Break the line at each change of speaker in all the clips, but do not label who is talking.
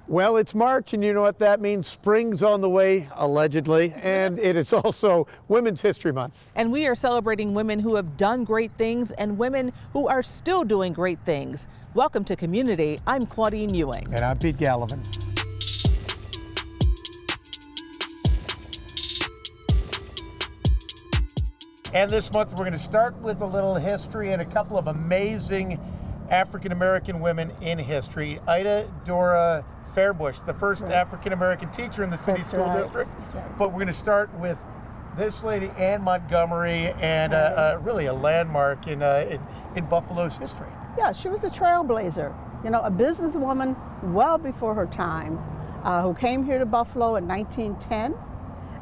Well, it's March, and you know what that means. Spring's on the way, allegedly, and it is also Women's History Month.
And we are celebrating women who have done great things and women who are still doing great things. Welcome to commUNITY. I'm Claudine Ewing.
And I'm Pete Gallivan. And this month we're going to start with a little history and a couple of amazing African-American women in history. Ida Dora Fairbush, the first African-American teacher in the city school district. But we're going to start with this lady, Anne Montgomery, and really a landmark in Buffalo's history.
Yeah, she was a trailblazer, you know, a businesswoman well before her time, who came here to Buffalo in 1910,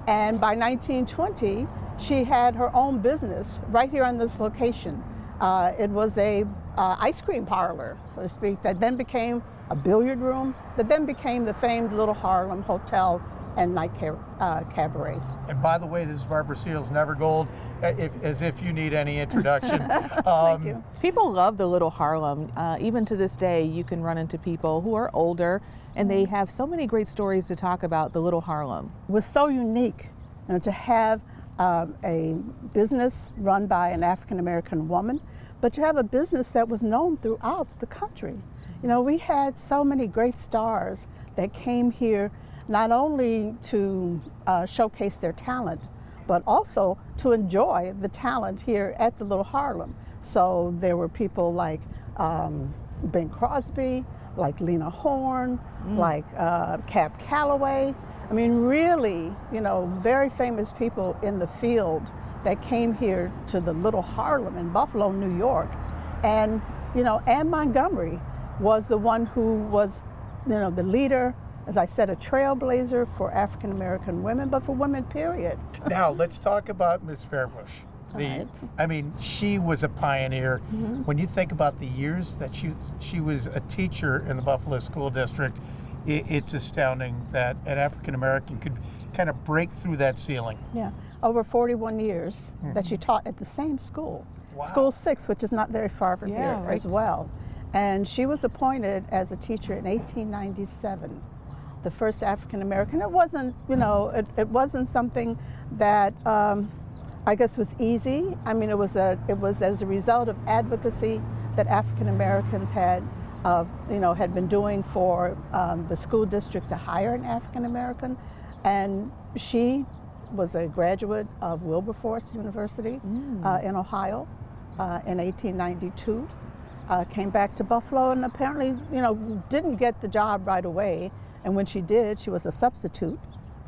and by 1920 she had her own business right here on this location. It was a ice cream parlor, so to speak, that then became a billiard room, that then became the famed Little Harlem Hotel and Night Cabaret.
And by the way, this is Barbara Seals, Never Gold, as if you need any introduction.
Thank you.
People love the Little Harlem. Even to this day, you can run into people who are older and they have so many great stories to talk about the Little Harlem.
It was so unique, you know, to have a business run by an African-American woman, but to have a business that was known throughout the country. You know, we had so many great stars that came here not only to showcase their talent, but also to enjoy the talent here at the Little Harlem. So there were people like Ben Crosby, like Lena Horne, like Cab Calloway. I mean, really, you know, very famous people in the field that came here to the Little Harlem in Buffalo, New York. And, you know, Anne Montgomery was the one who was, you know, the leader, as I said, a trailblazer for African-American women, but for women, period.
Now, let's talk about Miss Fairbush. I mean, she was a pioneer. When you think about the years that she was a teacher in the Buffalo School District, it's astounding that an African-American could kind of break through that ceiling.
Yeah, over 41 years that she taught at the same school.
Wow. School
6, which is not very far from here as well. And she was appointed as a teacher in 1897, the first African-American. It wasn't, you know, it wasn't something that I guess was easy. I mean, it was as a result of advocacy that African-Americans had been doing for the school district to hire an African-American. And she was a graduate of Wilberforce University in Ohio in 1892. Came back to Buffalo and apparently, you know, didn't get the job right away. And when she did, she was a substitute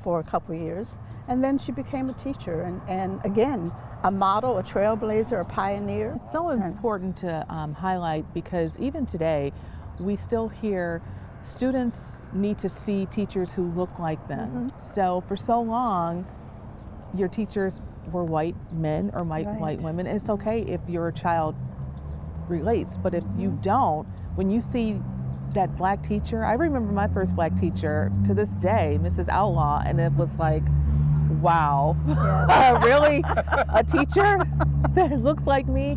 for a couple of years. And then she became a teacher and again, a model, a trailblazer, a pioneer.
It's so important to highlight because even today, we still hear students need to see teachers who look like them. So for so long, your teachers were white men or white women. And it's okay if your child relates, but if you don't, when you see that black teacher, I remember my first black teacher to this day, Mrs. Outlaw, and it was like, wow, really? A teacher that looks like me?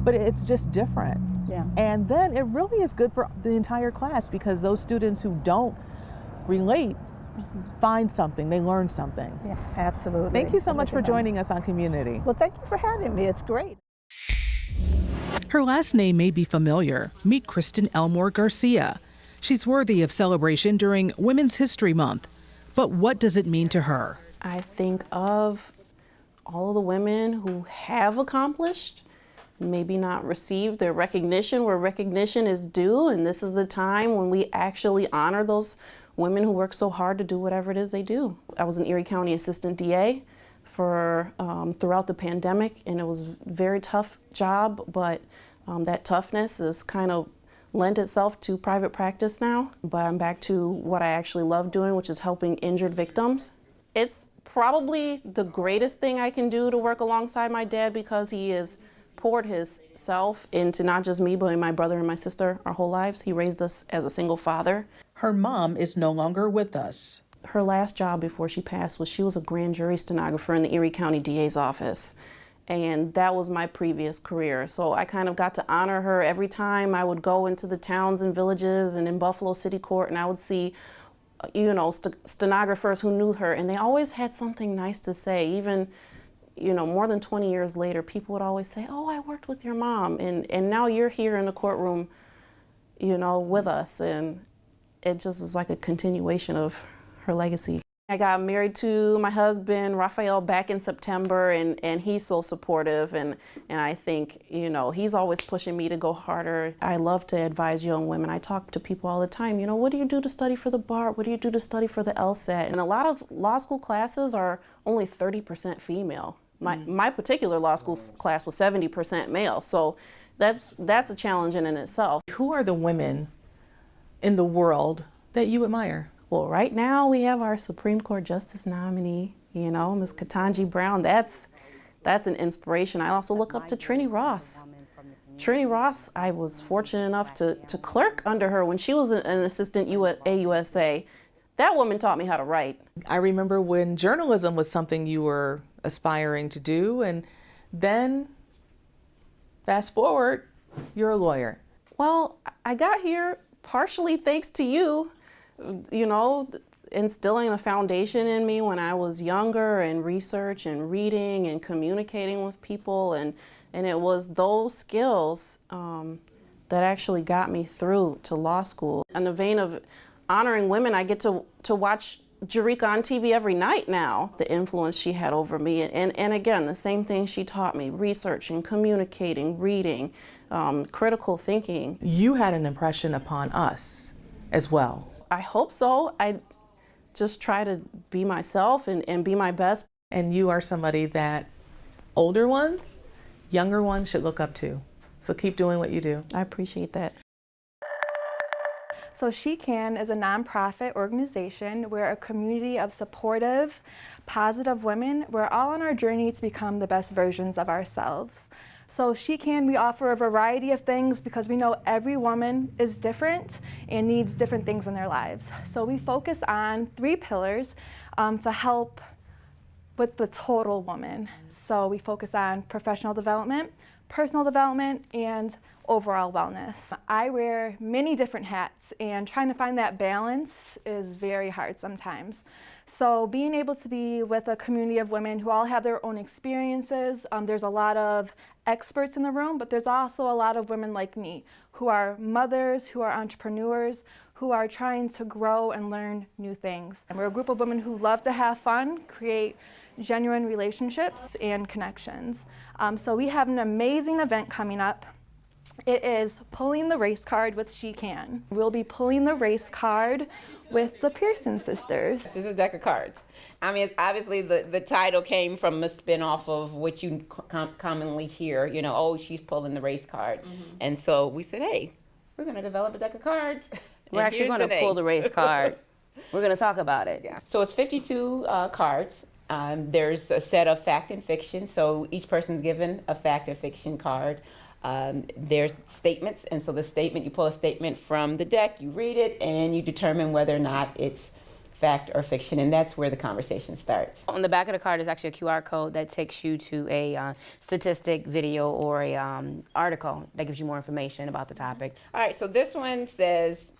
But it's just different.
Yeah.
And then it really is good for the entire class because those students who don't relate find something, they learn something.
Yeah, absolutely.
Thank you so much for joining us on commUNITY.
Well, thank you for having me. It's great.
Her last name may be familiar. Meet Kristen Elmore Garcia. She's worthy of celebration during Women's History Month. But what does it mean to her?
I think of all of the women who have accomplished, maybe not received their recognition where recognition is due, and this is the time when we actually honor those women who work so hard to do whatever it is they do. I was an Erie County Assistant DA for throughout the pandemic, and it was a very tough job, but that toughness is kind of lent itself to private practice now. But I'm back to what I actually love doing, which is helping injured victims. It's probably the greatest thing I can do to work alongside my dad because he has poured himself into not just me, but my brother and my sister our whole lives. He raised us as a single father.
Her mom is no longer with us.
Her last job before she passed was she was a grand jury stenographer in the Erie County DA's office. and that was my previous career. So I kind of got to honor her every time I would go into the towns and villages and in Buffalo City Court, and I would see, you know, stenographers who knew her, and they always had something nice to say. Even, you know, more than 20 years later, people would always say, oh, I worked with your mom, and now you're here in the courtroom, you know, with us. And it just is like a continuation of her legacy. I got married to my husband, Raphael, back in September, and he's so supportive, and I think, you know, he's always pushing me to go harder. I love to advise young women. I talk to people all the time, you know, what do you do to study for the bar? What do you do to study for the LSAT? And a lot of law school classes are only 30% female. My particular law school class was 70% male, so that's a challenge in itself.
Who are the women in the world that you admire?
Well, right now we have our Supreme Court Justice nominee, you know, Ms. Ketanji Brown. That's an inspiration. I also look up to Trini Ross. Trini Ross, I was fortunate enough to clerk under her when she was an assistant AUSA. That woman taught me how to write.
I remember when journalism was something you were aspiring to do, and then fast forward, you're a lawyer.
Well, I got here partially thanks to you. You know, instilling a foundation in me when I was younger, and research and reading and communicating with people, and it was those skills that actually got me through to law school. In the vein of honoring women, I get to watch Jerika on TV every night now, the influence she had over me, and again, the same thing she taught me, researching, communicating, reading, critical thinking.
You had an impression upon us as well.
I hope so. I just try to be myself and be my best.
And you are somebody that older ones, younger ones should look up to. So keep doing what you do.
I appreciate that.
So SheCan is a nonprofit organization. We're a community of supportive, positive women. We're all on our journey to become the best versions of ourselves. So SheCan, we offer a variety of things because we know every woman is different and needs different things in their lives. So we focus on 3 pillars to help with the total woman. So we focus on professional development, personal development, and overall wellness. I wear many different hats, and trying to find that balance is very hard sometimes. So being able to be with a community of women who all have their own experiences, there's a lot of experts in the room, but there's also a lot of women like me who are mothers, who are entrepreneurs, who are trying to grow and learn new things. And we're a group of women who love to have fun, create genuine relationships and connections. So we have an amazing event coming up. It is Pulling the Race Card with SheCan. We'll be pulling the race card with the Pearson sisters.
This is a deck of cards. I mean, it's obviously the title came from a spin-off of what you commonly hear, you know, oh, she's pulling the race card. And so we said, hey, we're going to develop a deck of cards.
We're actually going to pull the race card. We're going to talk about it.
Yeah. So it's 52 cards. There's a set of fact and fiction, so each person's given a fact and fiction card. There's statements, and so the statement, you pull a statement from the deck, you read it, and you determine whether or not it's fact or fiction, and that's where the conversation starts.
On the back of the card is actually a QR code that takes you to a statistic, video, or a article that gives you more information about the topic.
All right, so this one says,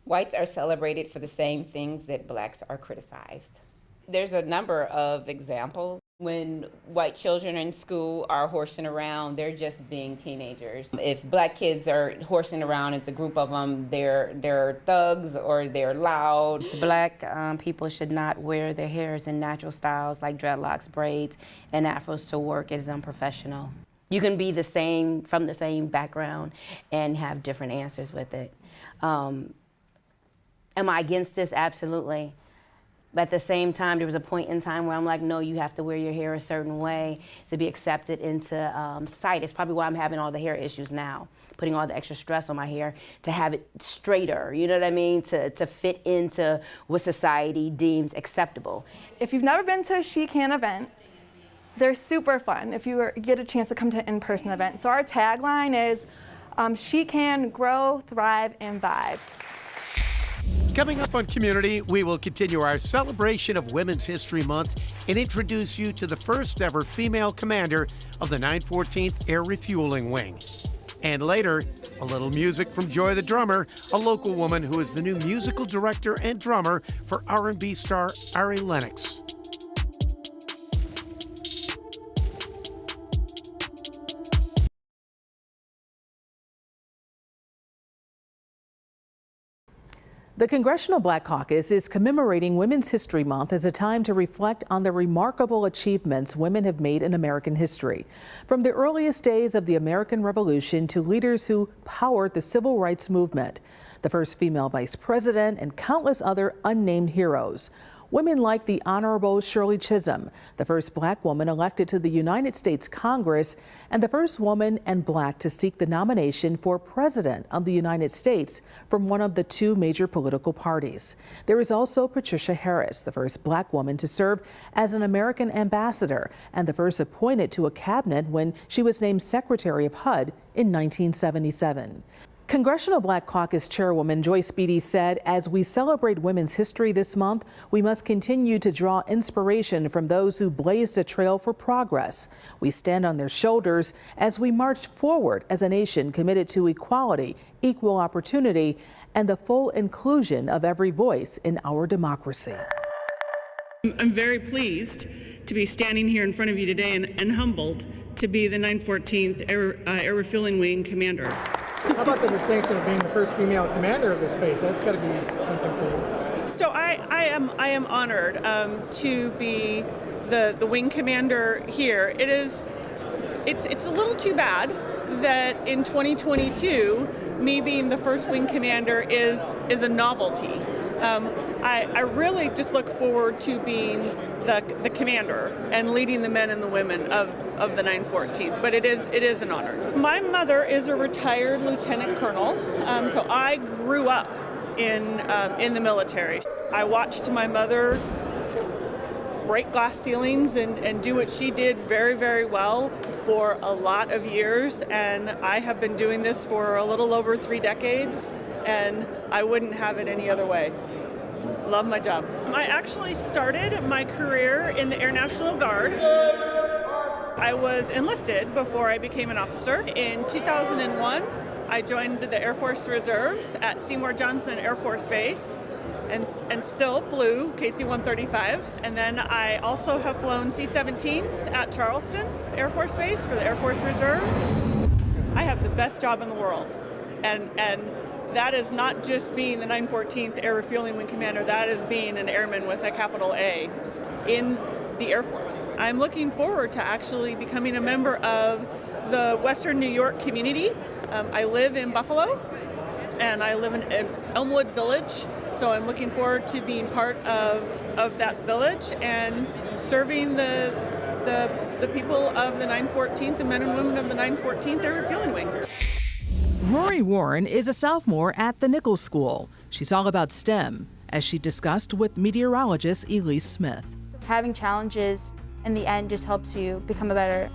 whites are celebrated for the same things that blacks are criticized. There's a number of examples. When white children in school are horsing around, they're just being teenagers. If black kids are horsing around, it's a group of them, they're thugs or they're loud.
Black people should not wear their hairs in natural styles like dreadlocks, braids, and afros to work. It is unprofessional. You can be the same, from the same background, and have different answers with it. Am I against this? Absolutely. But at the same time, there was a point in time where I'm like, no, you have to wear your hair a certain way to be accepted into society. It's probably why I'm having all the hair issues now, putting all the extra stress on my hair to have it straighter, you know what I mean, to fit into what society deems acceptable.
If you've never been to a SheCan event, they're super fun if you get a chance to come to an in-person event. So our tagline is, SheCan, grow, thrive, and vibe.
Coming up on commUNITY, we will continue our celebration of Women's History Month and introduce you to the first ever female commander of the 914th Air Refueling Wing. And later, a little music from Joy the Drummer, a local woman who is the new musical director and drummer for R&B star Ari Lennox.
The Congressional Black Caucus is commemorating Women's History Month as a time to reflect on the remarkable achievements women have made in American history. From the earliest days of the American Revolution to leaders who powered the civil rights movement, the first female vice president, and countless other unnamed heroes. Women like the Honorable Shirley Chisholm, the first black woman elected to the United States Congress, and the first woman and black to seek the nomination for president of the United States from one of the two major political parties. There is also Patricia Harris, the first black woman to serve as an American ambassador and the first appointed to a cabinet when she was named Secretary of HUD in 1977. Congressional Black Caucus Chairwoman Joyce Beatty said, as we celebrate women's history this month, we must continue to draw inspiration from those who blazed a trail for progress. We stand on their shoulders as we march forward as a nation committed to equality, equal opportunity, and the full inclusion of every voice in our democracy.
I'm very pleased to be standing here in front of you today and humbled to be the 914th Air Refueling Wing Commander.
How about the distinction of being the first female commander of this base? That's got to be something for you.
So I am honored to be the wing commander here. It's a little too bad that in 2022, me being the first wing commander is a novelty. I really just look forward to being the commander and leading the men and the women of the 914th, but it is an honor. My mother is a retired lieutenant colonel, so I grew up in the military. I watched my mother break glass ceilings and do what she did very, very well for a lot of years, and I have been doing this for a little over 3 decades, and I wouldn't have it any other way. Love my job. I actually started my career in the Air National Guard. I was enlisted before I became an officer. In 2001, I joined the Air Force Reserves at Seymour Johnson Air Force Base and still flew KC-135s. And then I also have flown C-17s at Charleston Air Force Base for the Air Force Reserves. I have the best job in the world. And that is not just being the 914th Air Refueling Wing Commander, that is being an airman with a capital A in the Air Force. I'm looking forward to actually becoming a member of the Western New York community. I live in Buffalo and I live in Elmwood Village, so I'm looking forward to being part of that village and serving the people of the 914th, the men and women of the 914th Air Refueling Wing.
Rory Warren is a sophomore at the Nichols School. She's all about STEM, as she discussed with meteorologist Elise Smith.
Having challenges in the end just helps you become a better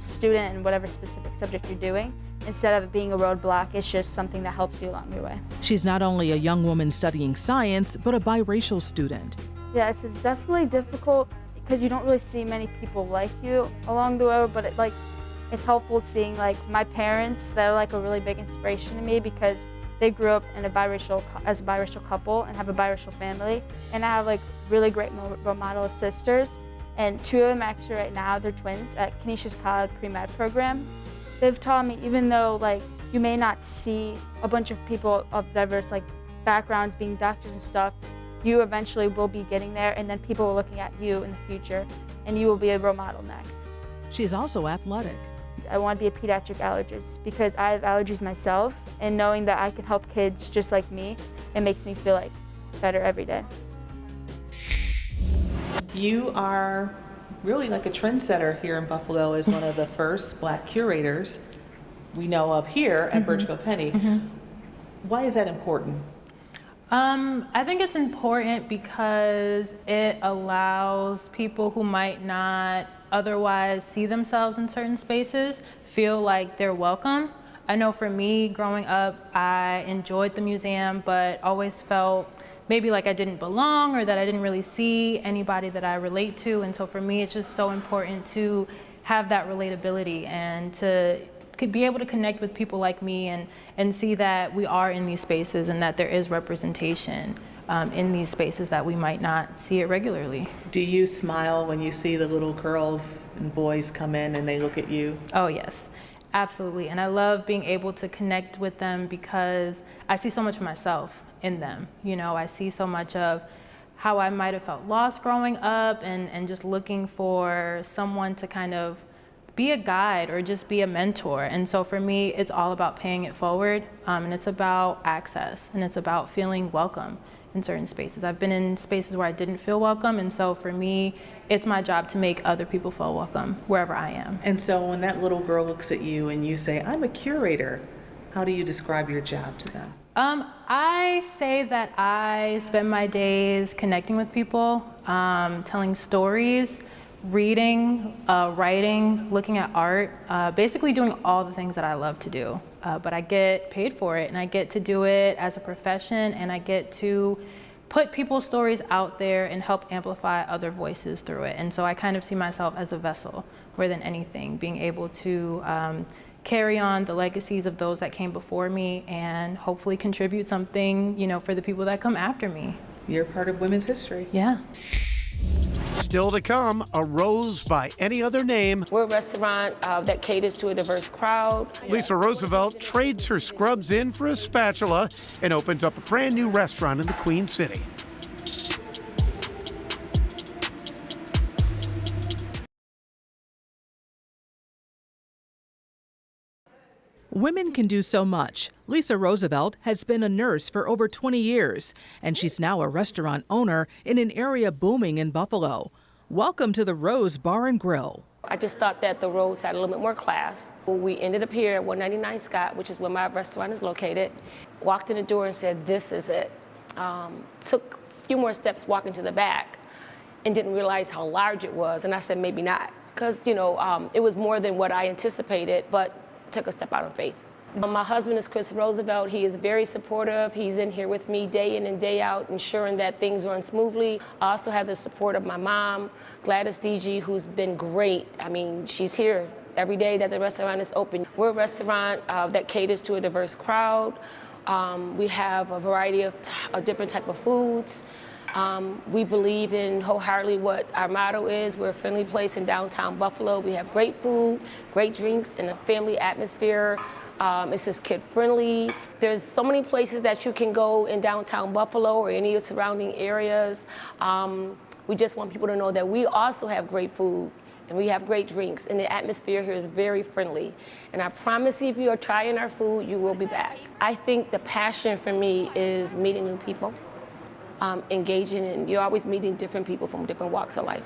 student in whatever specific subject you're doing. Instead of it being a roadblock, it's just something that helps you along your way.
She's not only a young woman studying science, but a biracial student.
Yes, it's definitely difficult because you don't really see many people like you along the way, but it's helpful seeing like my parents. They're like a really big inspiration to me because they grew up in as a biracial couple and have a biracial family. And I have like really great role model of sisters. And 2 of them actually right now, they're twins at Canisius College pre-med program. They've taught me, even though like you may not see a bunch of people of diverse like backgrounds being doctors and stuff, you eventually will be getting there, and then people are looking at you in the future and you will be a role model next.
She's also athletic.
I want to be a pediatric allergist because I have allergies myself, and knowing that I can help kids just like me, it makes me feel like better every day.
You are really like a trendsetter here in Buffalo as one of the first Black curators we know of here at Birchville Penny. Why is that important?
I think it's important because it allows people who might not otherwise see themselves in certain spaces feel like they're welcome. I know for me, growing up, I enjoyed the museum, but always felt maybe like I didn't belong or that I didn't really see anybody that I relate to. And so for me, it's just so important to have that relatability and to be able to connect with people like me and see that we are in these spaces and that there is representation in these spaces that we might not see it regularly.
Do you smile when you see the little girls and boys come in and they look at you?
Oh yes, absolutely. And I love being able to connect with them because I see so much of myself in them. You know, I see so much of how I might have felt lost growing up and just looking for someone to kind of be a guide or just be a mentor. And so for me, it's all about paying it forward, and it's about access, and it's about feeling welcome in certain spaces. I've been in spaces where I didn't feel welcome, and so for me, it's my job to make other people feel welcome wherever I am.
And so when that little girl looks at you and you say, I'm a curator, how do you describe your job to them?
I say that I spend my days connecting with people, telling stories, reading, writing, looking at art, basically doing all the things that I love to do. But I get paid for it, and I get to do it as a profession, and I get to put people's stories out there and help amplify other voices through it. And so I kind of see myself as a vessel more than anything, being able to carry on the legacies of those that came before me and hopefully contribute something, you know, for the people that come after me.
You're part of women's history.
Yeah.
Still to come, a rose by any other name.
We're a restaurant that caters to a diverse crowd.
Lisa Roosevelt trades her scrubs in for a spatula and opens up a brand new restaurant in the Queen City.
Women can do so much. Lisa Roosevelt has been a nurse for over 20 years, and she's now a restaurant owner in an area booming in Buffalo. Welcome to the Rose Bar and Grill.
I just thought that the Rose had a little bit more class. We ended up here at 199 Scott, which is where my restaurant is located. Walked in the door and said, this is it. Took a few more steps walking to the back and didn't realize how large it was. And I said, maybe not, because you know, it was more than what I anticipated, but took a step out of faith. My husband is Kristen Roosevelt. He is very supportive. He's in here with me day in and day out, ensuring that things run smoothly. I also have the support of my mom, Gladys DG, who's been great. I mean, she's here every day that the restaurant is open. We're a restaurant that caters to a diverse crowd. We have a variety of different type of foods. We believe in wholeheartedly what our motto is. We're a friendly place in downtown Buffalo. We have great food, great drinks, and a family atmosphere. It's just kid friendly. There's so many places that you can go in downtown Buffalo or any of the surrounding areas. We just want people to know that we also have great food and we have great drinks, and the atmosphere here is very friendly. And I promise you, if you are trying our food, you will be back. I think the passion for me is meeting new people. Engaging, and you're always meeting different people from different walks of life.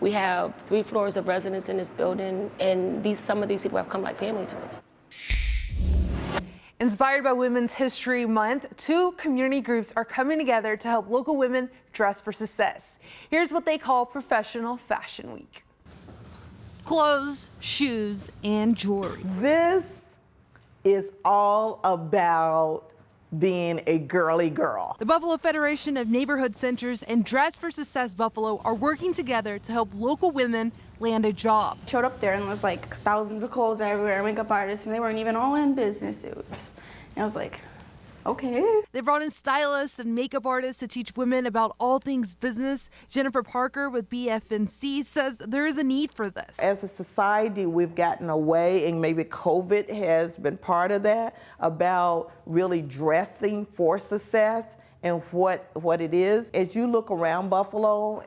We have 3 floors of residence in this building, and some of these people have come like family to us.
Inspired by Women's History Month, 2 community groups are coming together to help local women dress for success. Here's what they call Professional Fashion Week. Clothes, shoes, and jewelry.
This is all about being a girly girl.
The Buffalo Federation of Neighborhood Centers and Dress for Success Buffalo are working together to help local women land a job.
Showed up there and was like thousands of clothes everywhere, makeup artists, and they weren't even all in business suits. And I was like, okay.
They brought in stylists and makeup artists to teach women about all things business. Jennifer Parker with BFNC says there is a need for this.
As a society, we've gotten away, and maybe COVID has been part of that, about really dressing for success and what it is. As you look around Buffalo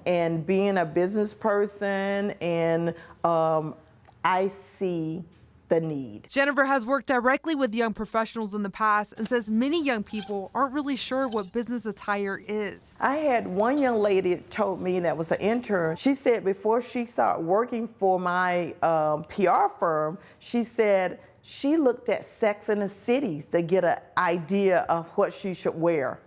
and being a business person, and I see the need.
Jennifer has worked directly with young professionals in the past and says many young people aren't really sure what business attire is.
I had one young lady that told me, that was an intern, she said before she started working for my PR firm, she said she looked at Sex and the Cities to get an idea of what she should wear.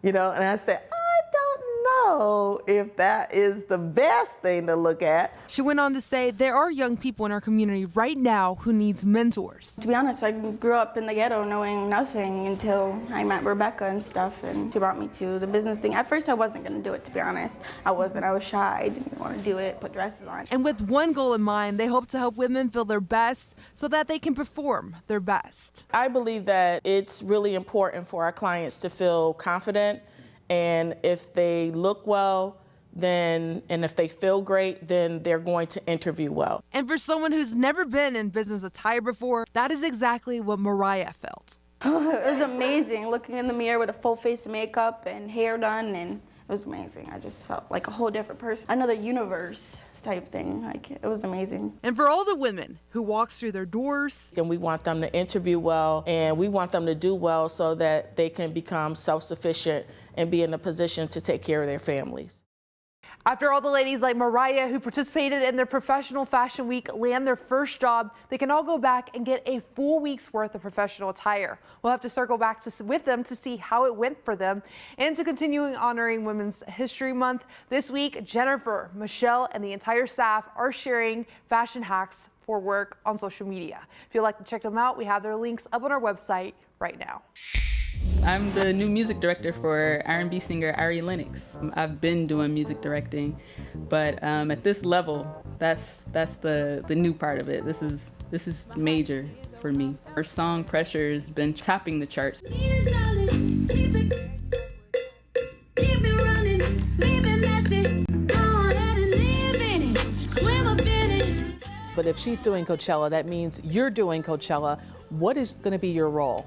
You know, and I said, I don't know if that is the best thing to look at.
She went on to say there are young people in our community right now who needs mentors.
To be honest, I grew up in the ghetto knowing nothing until I met Rebecca and stuff, and she brought me to the business thing. At first, I wasn't going to do it, to be honest. I was shy, I didn't want to do it, put dresses on.
And with one goal in mind, they hope to help women feel their best so that they can perform their best.
I believe that it's really important for our clients to feel confident, and if they look well, and if they feel great, then they're going to interview well.
And for someone who's never been in business attire before, that is exactly what Mariah felt.
It was amazing looking in the mirror with a full face of makeup and hair done, and it was amazing. I just felt like a whole different person, another universe type thing. Like, it was amazing.
And for all the women who walks through their doors.
And we want them to interview well, and we want them to do well so that they can become self-sufficient and be in a position to take care of their families.
After all the ladies like Mariah who participated in their Professional Fashion Week land their first job, they can all go back and get a full week's worth of professional attire. We'll have to circle back with them to see how it went for them. And to continuing honoring Women's History Month, this week, Jennifer, Michelle, and the entire staff are sharing fashion hacks for work on social media. If you'd like to check them out, we have their links up on our website right now.
I'm the new music director for R&B singer Ari Lennox. I've been doing music directing, but at this level, that's the new part of it. This is major for me. Her song Pressure has been topping the charts.
But if she's doing Coachella, that means you're doing Coachella. What is going to be your role?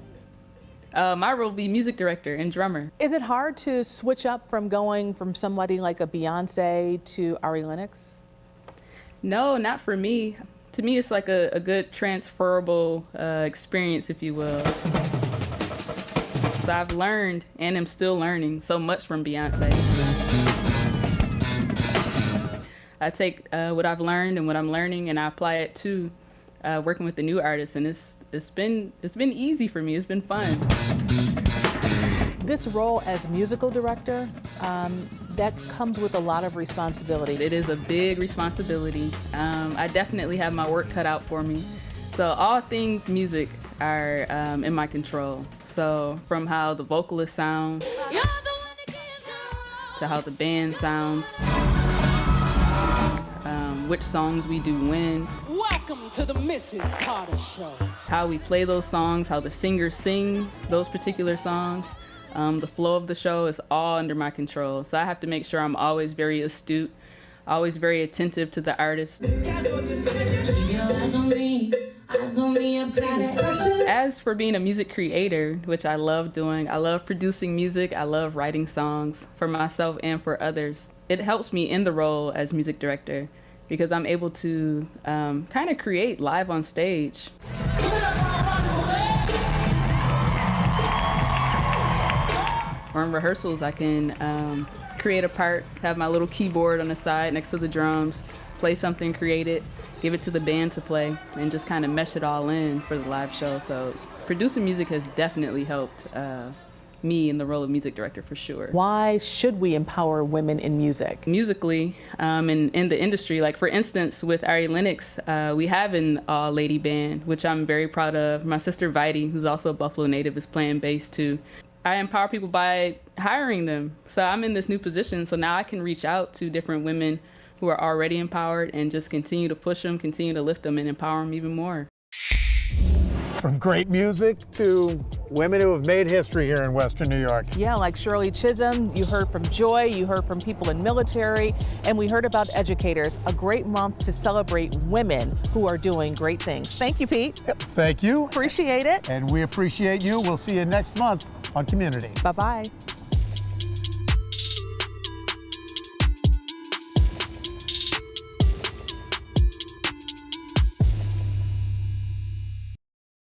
My role will be music director and drummer.
Is it hard to switch up from going from somebody like a Beyonce to Ari Lennox?
No, not for me. To me, it's like a good transferable experience, if you will. So I've learned, and am still learning, so much from Beyonce. I take what I've learned and what I'm learning, and I apply it to working with the new artists, and it's been easy for me. It's been fun.
This role as musical director, that comes with a lot of responsibility.
It is a big responsibility. I definitely have my work cut out for me. So all things music are in my control. So from how the vocalists sound to how the band sounds, which songs we do when.
Welcome to the Mrs. Carter Show.
How we play those songs, how the singers sing those particular songs. The flow of the show is all under my control. So I have to make sure I'm always very astute, always very attentive to the artist. As for being a music creator, which I love doing, I love producing music, I love writing songs for myself and for others. It helps me in the role as music director because I'm able to kind of create live on stage. Or in rehearsals, I can create a part, have my little keyboard on the side next to the drums, play something, create it, give it to the band to play, and just kind of mesh it all in for the live show. So producing music has definitely helped me in the role of music director for sure.
Why should we empower women in music?
Musically, in the industry, like for instance, with Ari Lennox, we have an all-lady band, which I'm very proud of. My sister Vidi, who's also a Buffalo native, is playing bass too. I empower people by hiring them. So I'm in this new position, so now I can reach out to different women who are already empowered and just continue to push them, continue to lift them, and empower them even more.
From great music to women who have made history here in Western New York.
Yeah, like Shirley Chisholm, you heard from Joy, you heard from people in military, and we heard about educators. A great month to celebrate women who are doing great things. Thank you, Pete.
Yep, thank you.
Appreciate it.
And we appreciate you. We'll see you next month on commUNITY.
Bye-bye.